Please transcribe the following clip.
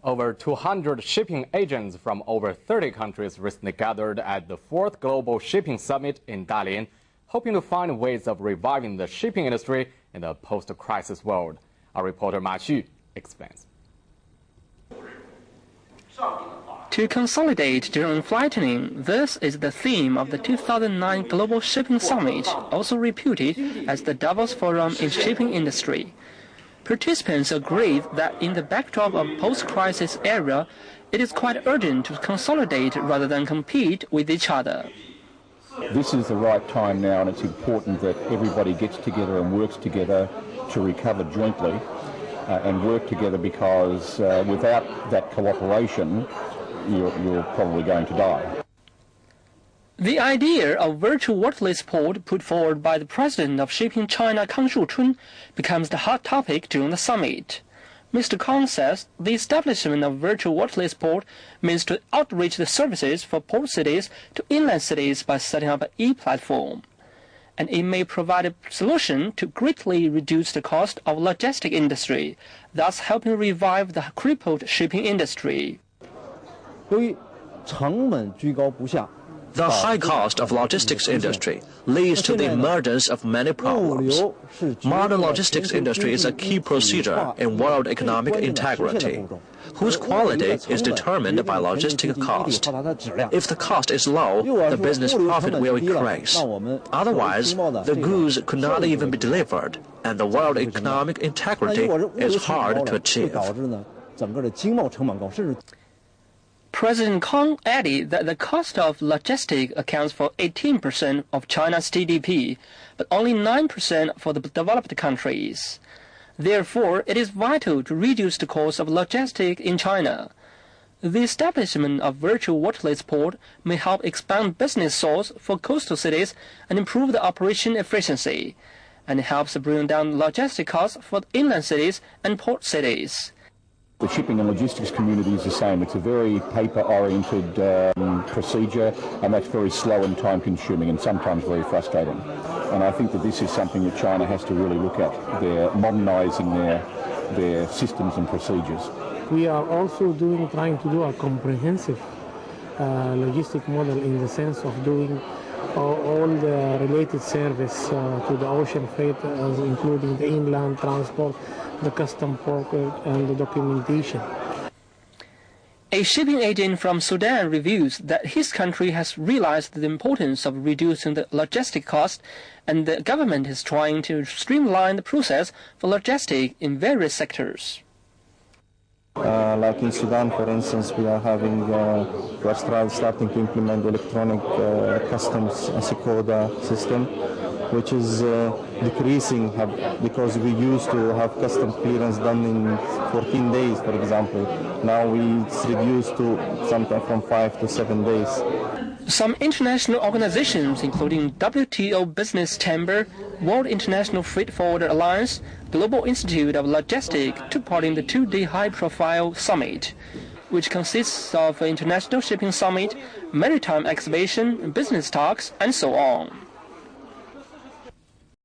Over 200 shipping agents from over 30 countries recently gathered at the 4th Global Shipping Summit in Dalian, hoping to find ways of reviving the shipping industry in the post-crisis world. Our reporter Ma Xu explains. To consolidate during flightening, this is the theme of the 2009 Global Shipping Summit, also reputed as the Davos Forum in shipping industry. Participants agreed that in the backdrop of post-crisis era, it is quite urgent to consolidate rather than compete with each other. This is the right time now, and it's important that everybody gets together and works together to recover jointly and work together, because without that cooperation, you're probably going to die. The idea of virtual waterless port put forward by the president of Shipping China, Kang Shuchun, becomes the hot topic during the summit. Mr. Kang says the establishment of virtual waterless port means to outreach the services for port cities to inland cities by setting up an e-platform. And it may provide a solution to greatly reduce the cost of the logistic industry, thus helping revive the crippled shipping industry. The high cost of logistics industry leads to the emergence of many problems. Modern logistics industry is a key procedure in world economic integrity, whose quality is determined by logistic cost. If the cost is low, the business profit will increase. Otherwise, the goods could not even be delivered, and the world economic integrity is hard to achieve. President Kang added that the cost of logistics accounts for 18% of China's GDP, but only 9% for the developed countries. Therefore, it is vital to reduce the cost of logistics in China. The establishment of virtual waterless port may help expand business source for coastal cities and improve the operation efficiency, and it helps bring down logistic costs for inland cities and port cities. The shipping and logistics community is the same. It's a very paper-oriented procedure, and that's very slow and time-consuming and sometimes very frustrating. And I think that this is something that China has to really look at. They're modernising their systems and procedures. We are also trying to do a comprehensive logistic model, in the sense of doing all the related service to the ocean freight, including the inland transport, the custom port, and the documentation. A shipping agent from Sudan reveals that his country has realized the importance of reducing the logistic cost, and the government is trying to streamline the process for logistics in various sectors. Like in Sudan, for instance, we are starting to implement electronic customs as a quota system, which is decreasing, because we used to have customs clearance done in 14 days, for example. Now it's reduced to sometimes from 5 to 7 days. Some international organizations, including WTO Business Chamber, World International Freight Forwarder Alliance, Global Institute of Logistics, took part in the two-day high-profile summit, which consists of an international shipping summit, maritime exhibition, business talks, and so on.